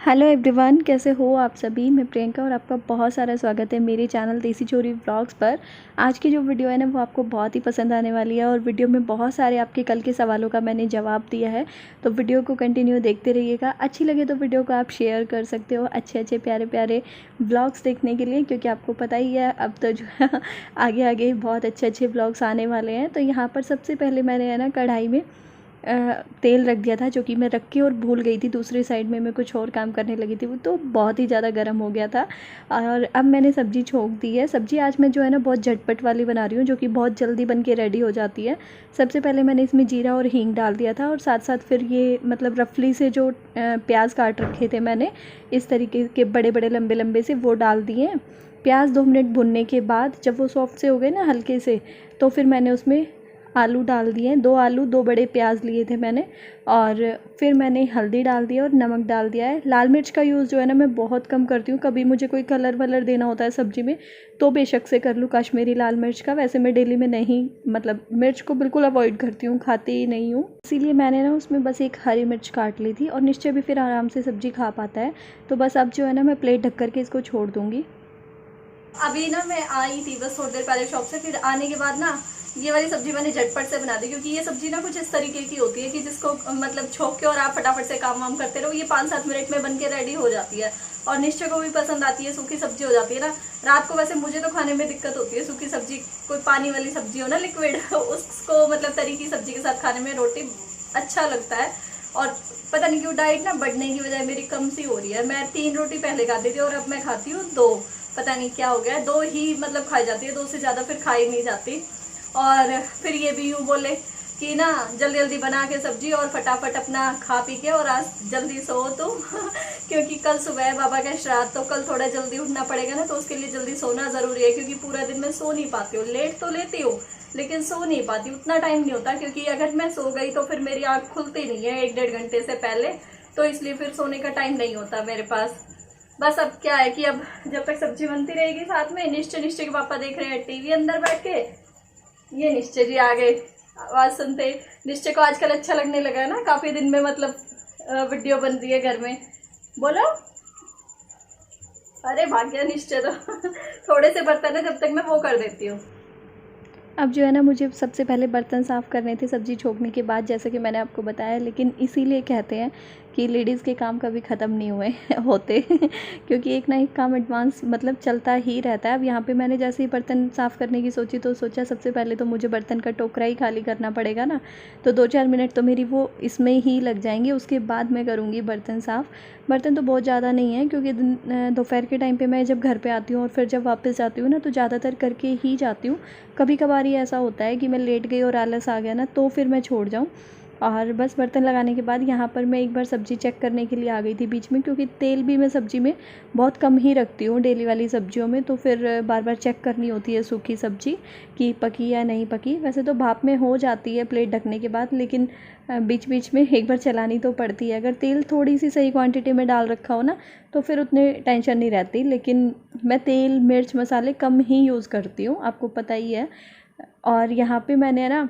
Hello everyone, कैसे हो आप सभी। मैं प्रियंका और आपका बहुत सारा स्वागत है मेरे चैनल देसी चोरी व्लॉग्स पर। आज की जो वीडियो है ना वो आपको बहुत ही पसंद आने वाली है और वीडियो में बहुत सारे आपके कल के सवालों का मैंने जवाब दिया है। तो वीडियो को कंटिन्यू देखते रहिएगा। अच्छी लगे तो वीडियो को आप शेयर कर सकते हो अच्छे अच्छे प्यारे प्यारे व्लॉग्स देखने के लिए, क्योंकि आपको पता ही है अब तो जो है आगे आगे बहुत अच्छे अच्छे व्लॉग्स आने वाले हैं। तो यहाँ पर सबसे पहले मैंने है ना कढ़ाई में तेल रख दिया था, जो कि मैं रख के और भूल गई थी। दूसरी साइड में मैं कुछ और काम करने लगी थी, वो तो बहुत ही ज़्यादा गर्म हो गया था। और अब मैंने सब्ज़ी छोंक दी है। सब्ज़ी आज मैं जो है ना बहुत झटपट वाली बना रही हूँ, जो कि बहुत जल्दी बन के रेडी हो जाती है। सबसे पहले मैंने इसमें जीरा और हींग डाल दिया था और साथ साथ फिर ये मतलब रफली से जो प्याज काट रखे थे मैंने इस तरीके के बड़े बड़े लंबे लंबे से, वो डाल दिए। प्याज 2 मिनट भुनने के बाद जब वो सॉफ्ट से हो गए ना हल्के से, तो फिर मैंने उसमें आलू डाल दिए। 2 आलू 2 बड़े प्याज लिए थे मैंने, और फिर मैंने हल्दी डाल दिया और नमक डाल दिया है। लाल मिर्च का यूज़ जो है ना मैं बहुत कम करती हूँ। कभी मुझे कोई कलर वलर देना होता है सब्ज़ी में तो बेशक से कर लूँ कश्मीरी लाल मिर्च का। वैसे मैं डेली में नहीं, मतलब मिर्च को बिल्कुल अवॉइड करती हूँ, खाती ही नहीं हूँ। इसीलिए मैंने ना उसमें बस एक हरी मिर्च काट ली थी और निश्चय भी फिर आराम से सब्ज़ी खा पाता है। तो बस अब जो है ना मैं प्लेट ढक करके इसको छोड़ दूँगी। अभी ना मैं आई थी बस थोड़ी देर पहले शॉप से, फिर आने के बाद ना ये वाली सब्जी मैंने झटपट से बना दी, क्योंकि ये सब्जी ना कुछ इस तरीके की होती है कि जिसको मतलब छोक के और आप फटाफट से काम वाम करते रहो, ये 5-7 मिनट में बन के रेडी हो जाती है और निश्चय को भी पसंद आती है। सूखी सब्जी हो जाती है ना रात को। वैसे मुझे तो खाने में दिक्कत होती है सूखी सब्जी, कोई पानी वाली सब्जी हो ना लिक्विड उसको मतलब तरी की सब्जी के साथ खाने में रोटी अच्छा लगता है। और पता नहीं क्यों डाइट ना बढ़ने की बजाय मेरी कम सी हो रही है। मैं 3 रोटी पहले खाती थी और अब मैं खाती हूँ 2। पता नहीं क्या हो गया, 2 ही मतलब खाई जाती है, 2 से ज़्यादा फिर खाई नहीं जाती। और फिर ये भी यूँ बोले कि ना जल्दी जल्दी बना के सब्जी और फटाफट अपना खा पी के और आज जल्दी सो तुम क्योंकि कल सुबह है बाबा का श्राद्ध, तो कल थोड़ा जल्दी उठना पड़ेगा ना, तो उसके लिए जल्दी सोना ज़रूरी है। क्योंकि पूरा दिन मैं सो नहीं पाती हूँ, लेट तो लेती हूँ लेकिन सो नहीं पाती, उतना टाइम नहीं होता। क्योंकि अगर मैं सो गई तो फिर मेरी आँख खुलती नहीं है 1-1.5 घंटे से पहले, तो इसलिए फिर सोने का टाइम नहीं होता मेरे पास। बस अब क्या है कि अब जब तक सब्जी बनती रहेगी साथ में निश्चय निश्चय के पापा देख रहे हैं टीवी अंदर बैठ के। ये निश्चय जी आ गए आवाज सुनते ही। निश्चय को आजकल अच्छा लगने लगा है ना, काफी दिन में मतलब वीडियो बन रही है घर में। बोलो। अरे भाग्य निश्चय तो थोड़े से बर्तन है, जब तक मैं वो कर देती हूँ। अब जो है ना मुझे सबसे पहले बर्तन साफ़ करने थे सब्ज़ी छोंकने के बाद, जैसे कि मैंने आपको बताया। लेकिन इसीलिए कहते हैं कि लेडीज़ के काम कभी ख़त्म नहीं हुए होते क्योंकि एक ना एक काम एडवांस मतलब चलता ही रहता है। अब यहाँ पे मैंने जैसे ही बर्तन साफ़ करने की सोची तो सोचा सबसे पहले तो मुझे बर्तन का टोकरा ही खाली करना पड़ेगा ना, तो 2-4 मिनट तो मेरी वो इसमें ही लग जाएंगे। उसके बाद मैं करूँगी बर्तन साफ़। बर्तन तो बहुत ज़्यादा नहीं है, क्योंकि दोपहर के टाइम पे मैं जब घर पे आती हूँ और फिर जब वापस जाती हूँ ना तो ज़्यादातर करके ही जाती हूँ। कभी कभार ही ऐसा होता है कि मैं लेट गई और आलस आ गया ना, तो फिर मैं छोड़ जाऊँ। और बस बर्तन लगाने के बाद यहाँ पर मैं एक बार सब्ज़ी चेक करने के लिए आ गई थी बीच में, क्योंकि तेल भी मैं सब्ज़ी में बहुत कम ही रखती हूँ डेली वाली सब्जियों में। तो फिर बार बार चेक करनी होती है सूखी सब्ज़ी कि पकी या नहीं पकी। वैसे तो भाप में हो जाती है प्लेट ढकने के बाद, लेकिन बीच बीच में एक बार चलानी तो पड़ती है। अगर तेल थोड़ी सी सही क्वांटिटी में डाल रखा हो ना तो फिर उतने टेंशन नहीं रहती। लेकिन मैं तेल मिर्च मसाले कम ही यूज़ करती हूँ, आपको पता ही है। और यहाँ पे मैंने ना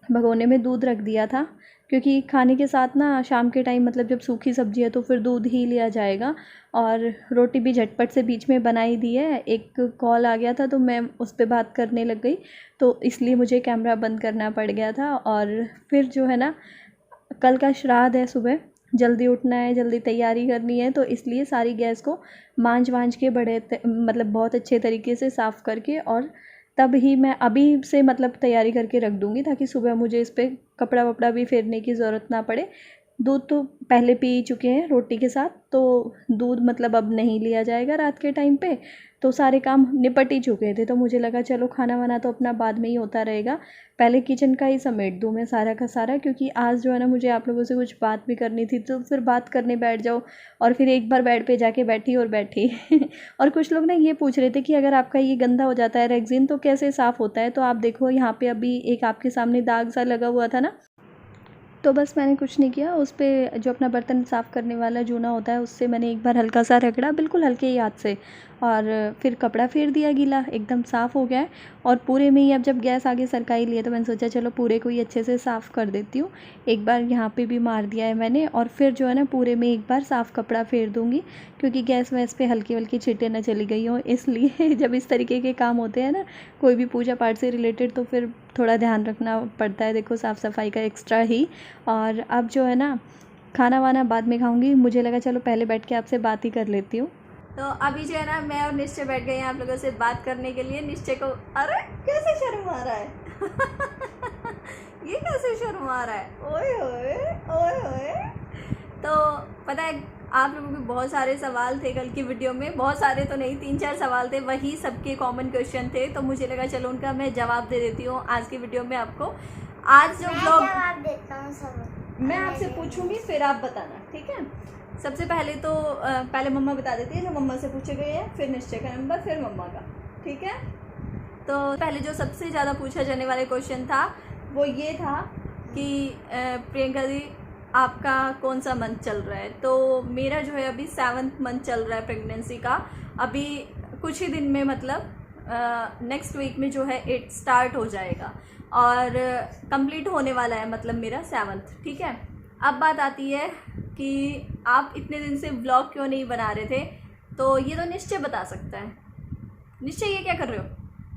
भगोने में दूध रख दिया था, क्योंकि खाने के साथ ना शाम के टाइम मतलब जब सूखी सब्ज़ी है तो फिर दूध ही लिया जाएगा। और रोटी भी झटपट से बीच में बना ही दी है। एक कॉल आ गया था तो मैं उस पर बात करने लग गई, तो इसलिए मुझे कैमरा बंद करना पड़ गया था। और फिर जो है ना कल का श्राद्ध है, सुबह जल्दी उठना है, जल्दी तैयारी करनी है, तो इसलिए सारी गैस को मांझ वांझ के मतलब बहुत अच्छे तरीके से साफ़ करके और तब ही मैं अभी से मतलब तैयारी करके रख दूँगी, ताकि सुबह मुझे इस पे कपड़ा वपड़ा भी फेरने की ज़रूरत ना पड़े। दूध तो पहले पी चुके हैं रोटी के साथ, तो दूध मतलब अब नहीं लिया जाएगा रात के टाइम पे। तो सारे काम निपट ही चुके थे, तो मुझे लगा चलो खाना वाना तो अपना बाद में ही होता रहेगा, पहले किचन का ही समेट दूँ मैं सारा का सारा। क्योंकि आज जो है ना मुझे आप लोगों से कुछ बात भी करनी थी, तो फिर बात करने बैठ जाओ और फिर एक बार बेड पे जाके बैठी और बैठी और कुछ लोग ना ये पूछ रहे थे कि अगर आपका ये गंदा हो जाता है रेक्सिन तो कैसे साफ़ होता है। तो आप देखो यहाँ पे अभी एक आपके सामने दाग सा लगा हुआ था ना, तो बस मैंने कुछ नहीं किया, उस पे जो अपना बर्तन साफ़ करने वाला जूना होता है उससे मैंने एक बार हल्का सा रगड़ा, बिल्कुल हल्के ही हाथ से, और फिर कपड़ा फेर दिया गीला, एकदम साफ़ हो गया है। और पूरे में ही अब जब गैस आगे सरकाई लिए तो मैंने सोचा चलो पूरे को ही अच्छे से साफ़ कर देती हूँ। एक बार यहाँ पे भी मार दिया है मैंने, और फिर जो है ना पूरे में एक बार साफ़ कपड़ा फेर दूँगी, क्योंकि गैस वैस पे हल्की-हल्की छींटें ना चली गई हों। इसलिए जब इस तरीके के काम होते हैं ना कोई भी पूजा पाठ से रिलेटेड, तो फिर थोड़ा ध्यान रखना पड़ता है, देखो साफ़ सफाई का एक्स्ट्रा ही। और अब जो है ना खाना वाना बाद में खाऊंगी, मुझे लगा चलो पहले बैठ के आपसे बात ही कर लेती हूँ। तो अभी जो है ना मैं और निश्चय बैठ गए हैं आप लोगों से बात करने के लिए। निश्चय को अरे कैसे शर्म आ रहा है ये कैसे शर्म आ रहा है, ओए ओए ओए ओए। तो पता है आप लोगों के बहुत सारे सवाल थे कल की वीडियो में, बहुत सारे तो नहीं 3-4 सवाल थे, वही सबके कॉमन क्वेश्चन थे, तो मुझे लगा चलो उनका मैं जवाब दे देती हूँ आज की वीडियो में आपको। आज जो ब्लॉग जवाब देता हूँ सब, मैं आपसे पूछूंगी फिर आप बताना, ठीक है। सबसे पहले तो पहले मम्मा बता देती है जो मम्मा से पूछे गए हैं, फिर निश्चय का नंबर, फिर मम्मा का, ठीक है। तो पहले जो सबसे ज़्यादा पूछा जाने वाला क्वेश्चन था वो ये था कि प्रियंका दी आपका कौन सा मंथ चल रहा है। तो मेरा जो है अभी 7th मंथ चल रहा है प्रेगनेंसी का। अभी कुछ ही दिन में मतलब नेक्स्ट वीक में जो है 8 स्टार्ट हो जाएगा और कंप्लीट होने वाला है, मतलब मेरा 7th, ठीक है। अब बात आती है कि आप इतने दिन से व्लॉग क्यों नहीं बना रहे थे, तो ये तो निश्चय बता सकता है। निश्चय ये क्या कर रहे हो?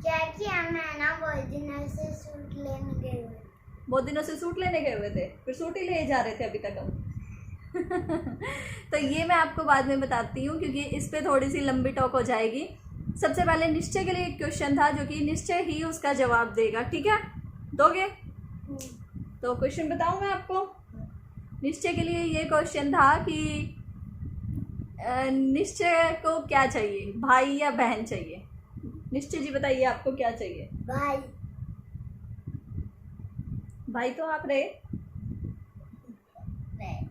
क्या किया मैं ना बहुत दिनों से सूट लेने गए हुए। बहुत दिनों से सूट लेने गए हुए थे, फिर सूट ही ले जा रहे थे अभी तक हम तो ये मैं आपको बाद में बताती हूँ क्योंकि इस पे थोड़ी सी लंबी टॉक हो जाएगी। सबसे पहले निश्चय के लिए एक क्वेश्चन था जो कि निश्चय ही उसका जवाब देगा, ठीक है, दोगे? तो क्वेश्चन बताऊँ मैं आपको। निश्चय के लिए ये क्वेश्चन था कि निश्चय को क्या चाहिए, भाई या बहन चाहिए? निश्चय जी बताइए आपको क्या चाहिए? भाई। भाई तो आप रहे, भाई।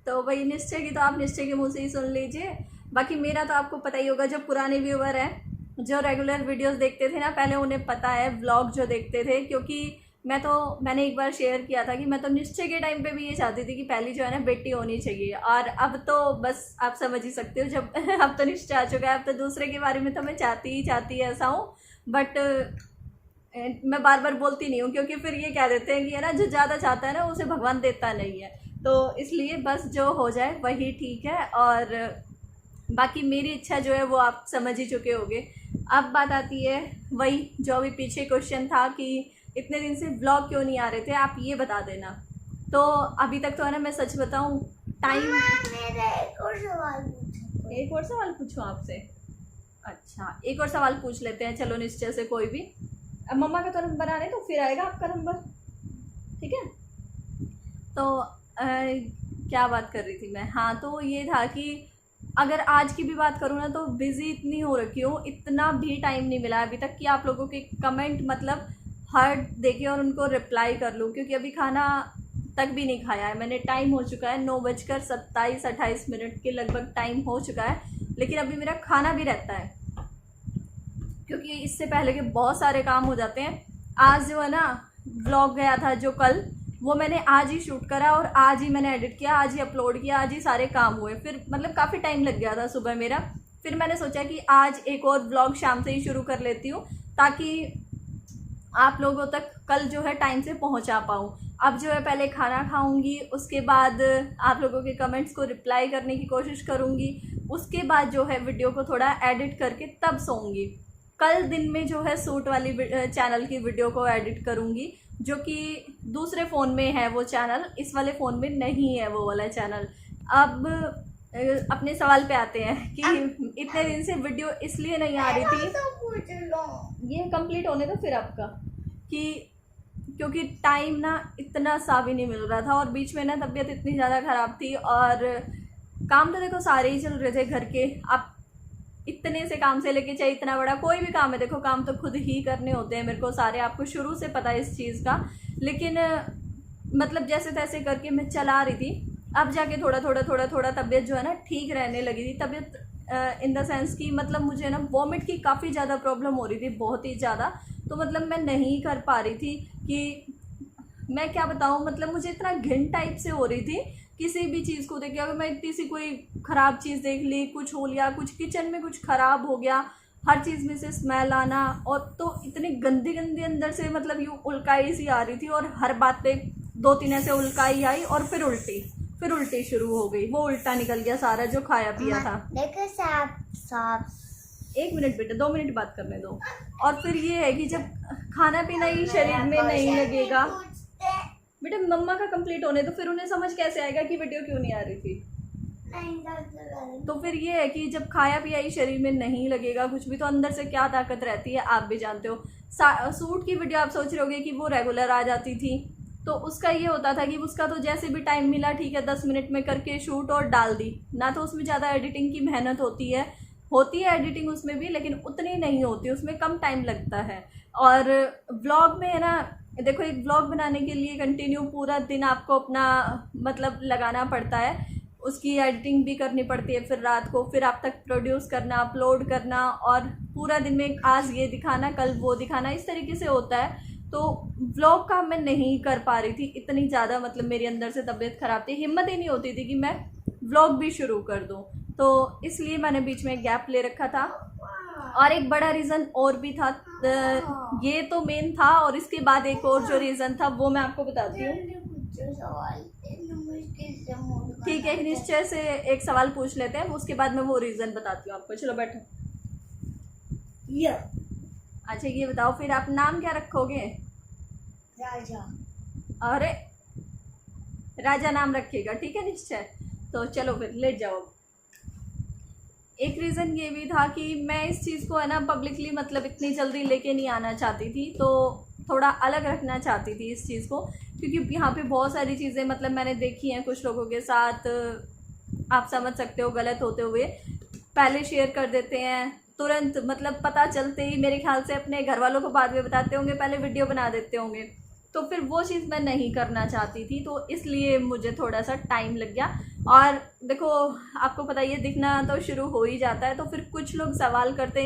तो भाई निश्चय की तो आप निश्चय के मुंह से ही सुन लीजिए। बाकी मेरा तो आपको पता ही होगा, जो पुराने व्यूअर हैं जो रेगुलर वीडियोस देखते थे ना पहले, उन्हें पता है व्लॉग जो देखते थे, क्योंकि मैंने एक बार शेयर किया था कि मैं तो निश्चय के टाइम पे भी ये चाहती थी कि पहली जो है ना बेटी होनी चाहिए। और अब तो बस आप समझ ही सकते हो, जब अब तो निश्चय आ चुका है, अब तो दूसरे के बारे में तो मैं चाहती ऐसा हूँ, बट मैं बार बार बोलती नहीं हूँ क्योंकि फिर ये कह देते हैं कि है ना जो ज़्यादा चाहता है ना उसे भगवान देता नहीं है। तो इसलिए बस जो हो जाए वही ठीक है, और बाकी मेरी इच्छा जो है वो आप समझ ही चुके होंगे। अब बात आती है वही जो अभी पीछे क्वेश्चन था कि इतने दिन से व्लॉग क्यों नहीं आ रहे थे, आप ये बता देना। तो अभी तक तो है ना मैं सच बताऊँ टाइम। मेरा एक और सवाल पूछूँ आपसे? अच्छा एक और सवाल पूछ लेते हैं, चलो निश्चय से कोई भी। अब मम्मा का तो नंबर आ रहा है तो फिर आएगा आपका नंबर, ठीक है। तो क्या बात कर रही थी मैं, हाँ तो ये था कि अगर आज की भी बात करूँ ना तो बिज़ी इतनी हो रखी हूँ, इतना भी टाइम नहीं मिला अभी तक कि आप लोगों के कमेंट मतलब हर देखे और उनको रिप्लाई कर लूँ, क्योंकि अभी खाना तक भी नहीं खाया है मैंने। टाइम हो चुका है 9:27-28 के लगभग टाइम हो चुका है, लेकिन अभी मेरा खाना भी रहता है क्योंकि इससे पहले के बहुत सारे काम हो जाते हैं। आज जो है ना व्लॉग गया था जो कल, वो मैंने आज ही शूट करा और आज ही मैंने एडिट किया, आज ही अपलोड किया, आज ही सारे काम हुए, फिर मतलब काफ़ी टाइम लग गया था सुबह मेरा। फिर मैंने सोचा कि आज एक और व्लॉग शाम से ही शुरू कर लेती हूँ ताकि आप लोगों तक कल जो है टाइम से पहुँचा पाऊँ। अब जो है पहले खाना खाऊंगी, उसके बाद आप लोगों के कमेंट्स को रिप्लाई करने की कोशिश करूँगी, उसके बाद जो है वीडियो को थोड़ा एडिट करके तब सोऊंगी। कल दिन में जो है सूट वाली चैनल की वीडियो को एडिट करूँगी, जो कि दूसरे फ़ोन में है वो चैनल, इस वाले फ़ोन में नहीं है वो वाला चैनल। अब अपने सवाल पे आते हैं कि इतने दिन से वीडियो इसलिए नहीं आ रही थी, ये कंप्लीट होने दो फिर आपका, कि क्योंकि टाइम ना इतना सा भी नहीं मिल रहा था और बीच में ना तबीयत इतनी ज़्यादा ख़राब थी और काम तो देखो सारे ही चल रहे थे घर के। आप इतने से काम से लेके चाहे इतना बड़ा कोई भी काम है, देखो काम तो खुद ही करने होते हैं मेरे को सारे, आपको शुरू से पता है इस चीज़ का, लेकिन मतलब जैसे तैसे करके मैं चला रही थी। अब जाके थोड़ा तबीयत जो है ना ठीक रहने लगी थी। तबीयत इन द सेंस कि मतलब मुझे ना वॉमिट की काफ़ी ज़्यादा प्रॉब्लम हो रही थी, बहुत ही ज़्यादा, तो मतलब मैं नहीं कर पा रही थी कि मैं क्या बताऊँ, मतलब मुझे इतना घिन टाइप से हो रही थी किसी भी चीज़ को देख के। अगर मैं इतनी सी कोई ख़राब चीज़ देख ली, कुछ हो लिया, कुछ किचन में कुछ ख़राब हो गया, हर चीज़ में से स्मेल आना, और तो इतनी गंदी गंदी अंदर से मतलब यूँ उल्काई सी आ रही थी, और हर बात पे 2-3 ऐसे उल्काई आई और फिर उल्टी शुरू हो गई। वो उल्टा निकल गया सारा जो खाया पिया था। देखो साफ साफ। 1 मिनट बेटा, 2 मिनट बात करने दो। और फिर ये है कि जब खाना पीना ही शरीर में नहीं लगेगा, बेटा मम्मा का कंप्लीट होने तो फिर उन्हें समझ कैसे आएगा कि वीडियो क्यों नहीं आ रही थी। तो फिर ये है कि जब खाया पिया ही शरीर में नहीं लगेगा कुछ भी, तो अंदर से क्या ताकत रहती है आप भी जानते हो। सूट की वीडियो आप सोच रहे होगे कि वो रेगुलर आ जाती थी, तो उसका ये होता था कि उसका तो जैसे भी टाइम मिला, ठीक है 10 मिनट में करके शूट और डाल दी ना, तो उसमें ज़्यादा एडिटिंग की मेहनत होती है एडिटिंग उसमें भी, लेकिन उतनी नहीं होती, उसमें कम टाइम लगता है। और व्लॉग में है ना, देखो एक व्लॉग बनाने के लिए कंटिन्यू पूरा दिन आपको अपना मतलब लगाना पड़ता है, उसकी एडिटिंग भी करनी पड़ती है, फिर रात को फिर आप तक प्रोड्यूस करना, अपलोड करना, और पूरा दिन में आज ये दिखाना कल वो दिखाना, इस तरीके से होता है। तो व्लॉग का मैं नहीं कर पा रही थी, इतनी ज़्यादा मतलब मेरी अंदर से तबीयत ख़राब थी, हिम्मत ही नहीं होती थी कि मैं व्लॉग भी शुरू कर दूँ, तो इसलिए मैंने बीच में गैप ले रखा था। और एक बड़ा रीज़न और भी था, ये तो मेन था, और इसके बाद एक और जो रीज़न था वो मैं आपको बताती हूँ। ठीक है, निश्चय से एक सवाल पूछ लेते हैं, उसके बाद मैं वो रीज़न बताती हूँ आपको। चलो बैठो। अच्छा ये बताओ फिर आप नाम क्या रखोगे? राजा। अरे राजा नाम रखिएगा, ठीक है निश्चय। तो चलो फिर लेट जाओ। एक रीज़न ये भी था कि मैं इस चीज़ को है ना पब्लिकली मतलब इतनी जल्दी लेके नहीं आना चाहती थी, तो थोड़ा अलग रखना चाहती थी इस चीज़ को, क्योंकि यहाँ पे बहुत सारी चीज़ें मतलब मैंने देखी हैं कुछ लोगों के साथ, आप समझ सकते हो गलत होते हुए, पहले शेयर कर देते हैं तुरंत, मतलब पता चलते ही मेरे ख्याल से अपने घर वालों को बाद में बताते होंगे, पहले वीडियो बना देते होंगे, तो फिर वो चीज़ मैं नहीं करना चाहती थी, तो इसलिए मुझे थोड़ा सा टाइम लग गया। और देखो आपको पता ही है, दिखना तो शुरू हो ही जाता है, तो फिर कुछ लोग सवाल करते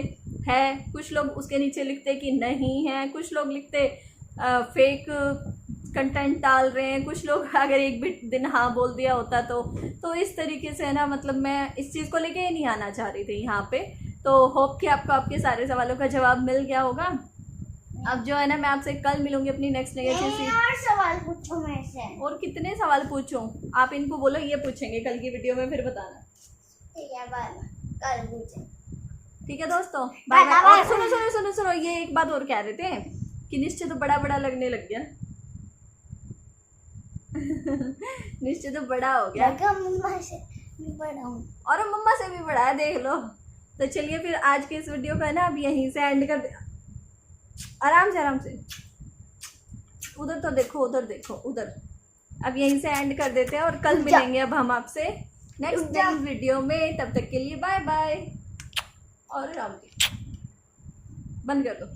हैं, कुछ लोग उसके नीचे लिखते कि नहीं है, कुछ लोग लिखते फेक कंटेंट डाल रहे हैं, कुछ लोग अगर एक भी दिन हाँ बोल दिया होता तो इस तरीके से है ना, मतलब मैं इस चीज़ को लेके ही नहीं आना चाह रही थी यहाँ पे। तो होप कि आपको आपके सारे सवालों का जवाब मिल गया होगा। अब जो है ना मैं आपसे कल मिलूंगी अपनी नेक्स्ट नई अच्छी सी। और सवाल पूछो मेरे से। और कितने सवाल पूछूं? आप इनको बोलो ये पूछेंगे कल की वीडियो में, फिर बताना। ठीक है बाय, कल पूछे। ठीक है दोस्तों, बाय बाय। और सुनो सुनो सुनो सुनो, ये एक बात और कह रहे थे कि निश्चय तो बड़ा बड़ा लगने लग गया। निश्चय तो बड़ा हो गया, मम्मा से भी बड़ा हूँ, और मम्मा से भी बड़ा है, देख लो। तो चलिए फिर आज के इस वीडियो का ना अब यहीं से एंड कर दे। आराम से उधर तो देखो, उधर देखो, उधर। अब यहीं से एंड कर देते हैं, और कल मिलेंगे अब हम आपसे नेक्स्ट वीडियो में। तब तक के लिए बाय बाय, और राम जी बंद कर दो।